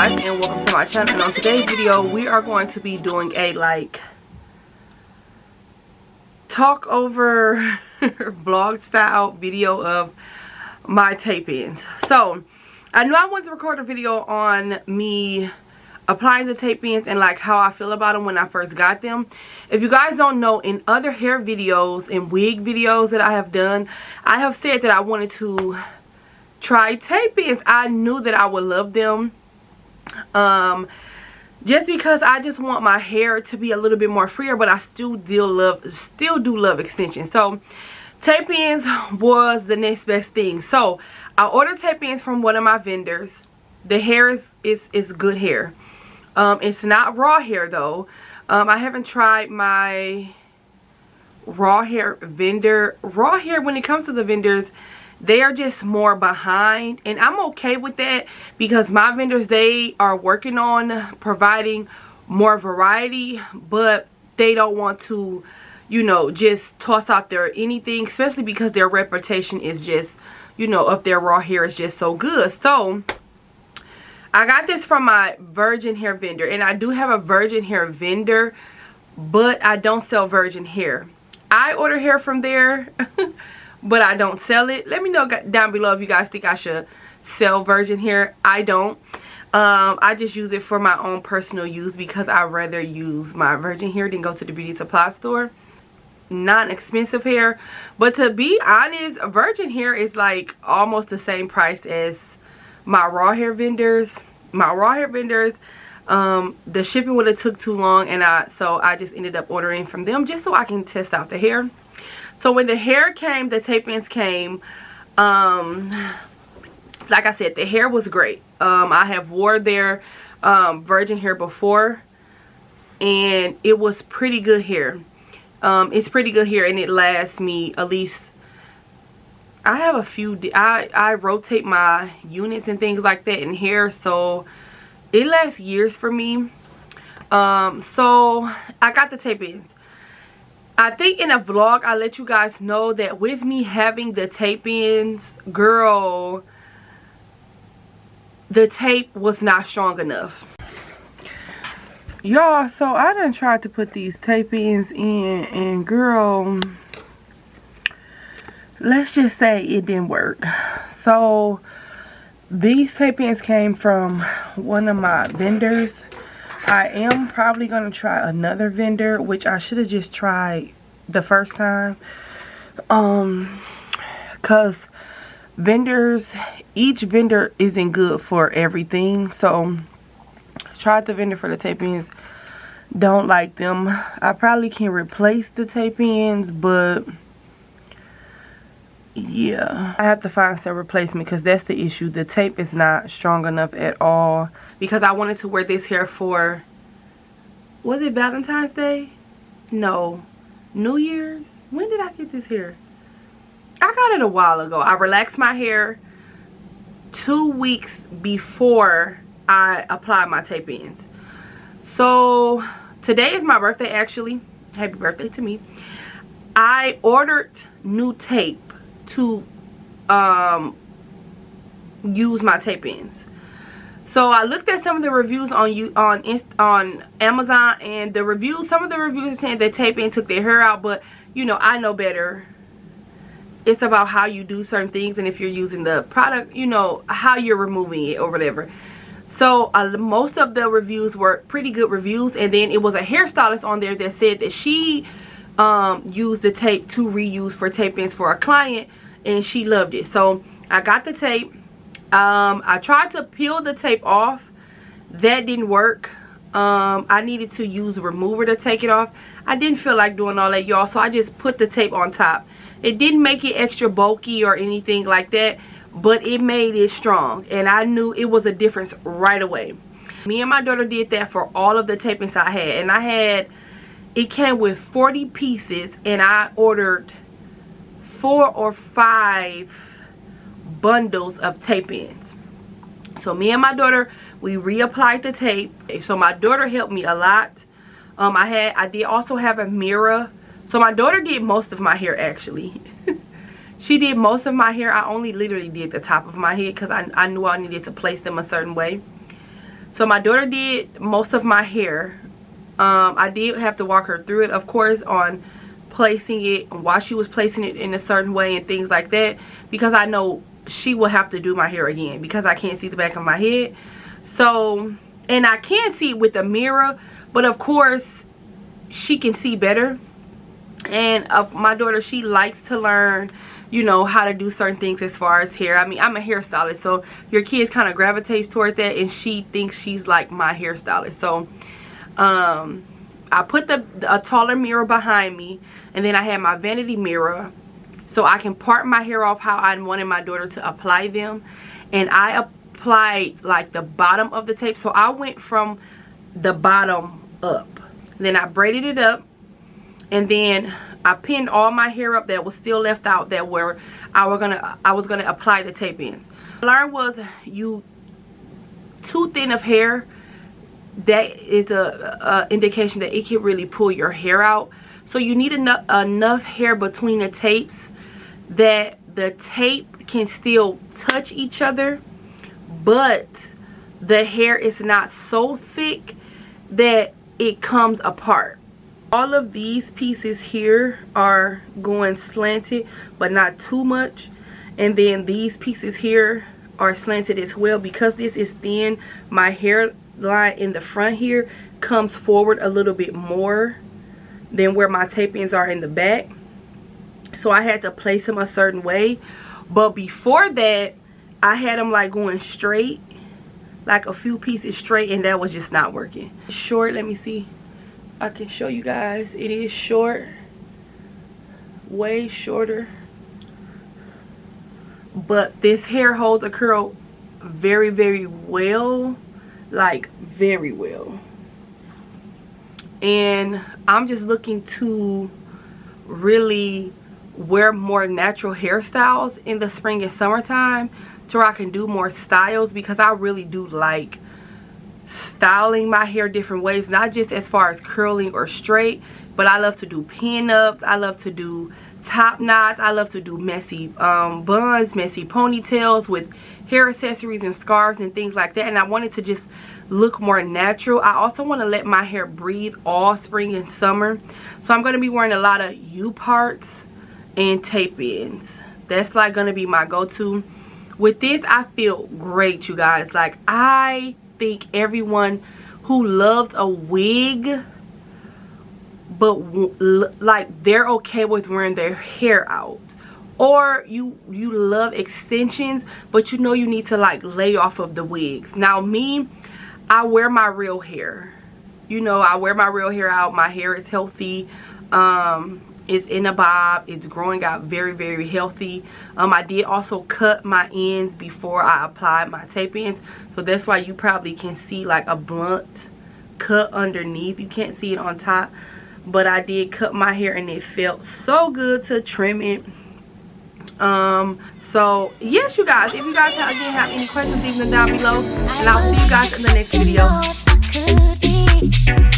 guys, and welcome to my channel. And on today's video we are going to be doing a talk over vlog style video of my tape-ins. So I knew I wanted to record a video on me applying the tape-ins and like how I feel about them when I first got them. If you guys don't know, in other hair videos and wig videos that I have done, I have said that I wanted to try tape-ins. I knew that I would love them, just because I just want my hair to be a little bit more freer, but I still do love extensions. So tape-ins was the next best thing. So I ordered tape-ins from one of my vendors. The hair is good hair. It's not raw hair though. I haven't tried my raw hair vendor. Raw hair, when it comes to the vendors, they are just more behind, and I'm okay with that because my vendors, they are working on providing more variety, but they don't want to, you know, just toss out there anything, especially because their reputation is just, you know, of their raw hair is just so good. So I got this from my virgin hair vendor, and I do have a virgin hair vendor, but I don't sell virgin hair. I order hair from there but I don't sell it. Let me know down below if you guys think I should sell virgin hair. I don't. I just use it for my own personal use because I rather use my virgin hair than go to the beauty supply store. Not expensive hair, but to be honest, virgin hair is like almost the same price as my raw hair vendors. My raw hair vendors, the shipping would have took too long, and so I just ended up ordering from them just so I can test out the hair. So when the hair came, the tape-ins came, like I said, the hair was great. I have wore their virgin hair before, and it was pretty good hair. It's pretty good hair, and it lasts me at least, I have a few, I rotate my units and things like that in hair, so it lasts years for me. So I got the tape-ins. I think in a vlog I let you guys know that with me having the tape-ins, girl, the tape was not strong enough. Y'all, so I done tried to put these tape-ins in, and girl, let's just say it didn't work. So these tape-ins came from one of my vendors. I am probably going to try another vendor, which I should have just tried the first time. Because vendors, each vendor isn't good for everything. So tried the vendor for the tape-ins. Don't like them. I probably can replace the tape-ins, but yeah, I have to find some replacement because that's the issue. The tape is not strong enough at all. Because I wanted to wear this hair for, was it Valentine's Day? No, New Year's. When did I get this hair? I got it a while ago. I relaxed my hair 2 weeks before I applied my tape-ins. So today is my birthday, actually. Happy birthday to me. I ordered new tape to use my tape-ins. So I looked at some of the reviews on Amazon, and the reviews, some of the reviews are saying that tape-in took their hair out, but you know, I know better. It's about how you do certain things, and if you're using the product, you know, how you're removing it or whatever. So most of the reviews were pretty good reviews, and then it was a hairstylist on there that said that she used the tape to reuse for tape-ins for a client, and she loved it. So I got the tape. I tried to peel the tape off. That didn't work. I needed to use a remover to take it off. I didn't feel like doing all that, y'all, so I just put the tape on top. It didn't make it extra bulky or anything like that, but it made it strong, and I knew it was a difference right away. Me and my daughter did that for all of the tape-ins I had, and it came with 40 pieces, and I ordered 4 or 5 bundles of tape-ins. So me and my daughter, we reapplied the tape. So my daughter helped me a lot. I did also have a mirror. So my daughter did most of my hair, actually. She did most of my hair. I only literally did the top of my head because I knew I needed to place them a certain way. So my daughter did most of my hair. I did have to walk her through it, of course, on placing it, while she was placing it in a certain way and things like that, because I know she will have to do my hair again because I can't see the back of my head. So, and I can see it with the mirror, but of course she can see better. And my daughter, she likes to learn, you know, how to do certain things as far as hair. I mean, I'm a hairstylist, so your kids kind of gravitates toward that, and she thinks she's like my hairstylist. So I put a taller mirror behind me, and then I had my vanity mirror so I can part my hair off how I wanted my daughter to apply them. And I applied like the bottom of the tape, so I went from the bottom up. Then I braided it up, and then I pinned all my hair up that was still left out, that where I was gonna apply the tape ends. What I learned was, you too thin of hair, that is a indication that it can really pull your hair out. So you need enough hair between the tapes that the tape can still touch each other, but the hair is not so thick that it comes apart. All of these pieces here are going slanted, but not too much. And then these pieces here are slanted as well. Because this is thin, my hairline in the front here comes forward a little bit more than where my tape ends are in the back. So I had to place them a certain way. But before that, I had them like going straight, like a few pieces straight, and that was just not working. Short, let me see. I can show you guys. It is short, way shorter, but this hair holds a curl very, very well, like very well. And I'm just looking to really wear more natural hairstyles in the spring and summertime, to where I can do more styles, because I really do like styling my hair different ways, not just as far as curling or straight, but I love to do pin-ups, I love to do top knots, I love to do messy buns, messy ponytails with hair accessories and scarves and things like that. And I wanted to just look more natural. I also want to let my hair breathe all spring and summer, so I'm going to be wearing a lot of U-parts and tape ends. That's like going to be my go-to. With this, I feel great, you guys. Like, I think everyone who loves a wig, but like they're okay with wearing their hair out, or you love extensions, but you know you need to like lay off of the wigs. Now me, I wear my real hair, you know, I wear my real hair out. My hair is healthy, it's in a bob, it's growing out very, very healthy. I did also cut my ends before I applied my tape ends, so that's why you probably can see like a blunt cut underneath. You can't see it on top, but I did cut my hair and it felt so good to trim it. So yes, you guys, if you guys again have any questions, leave them down below, and I'll see you guys in the next video.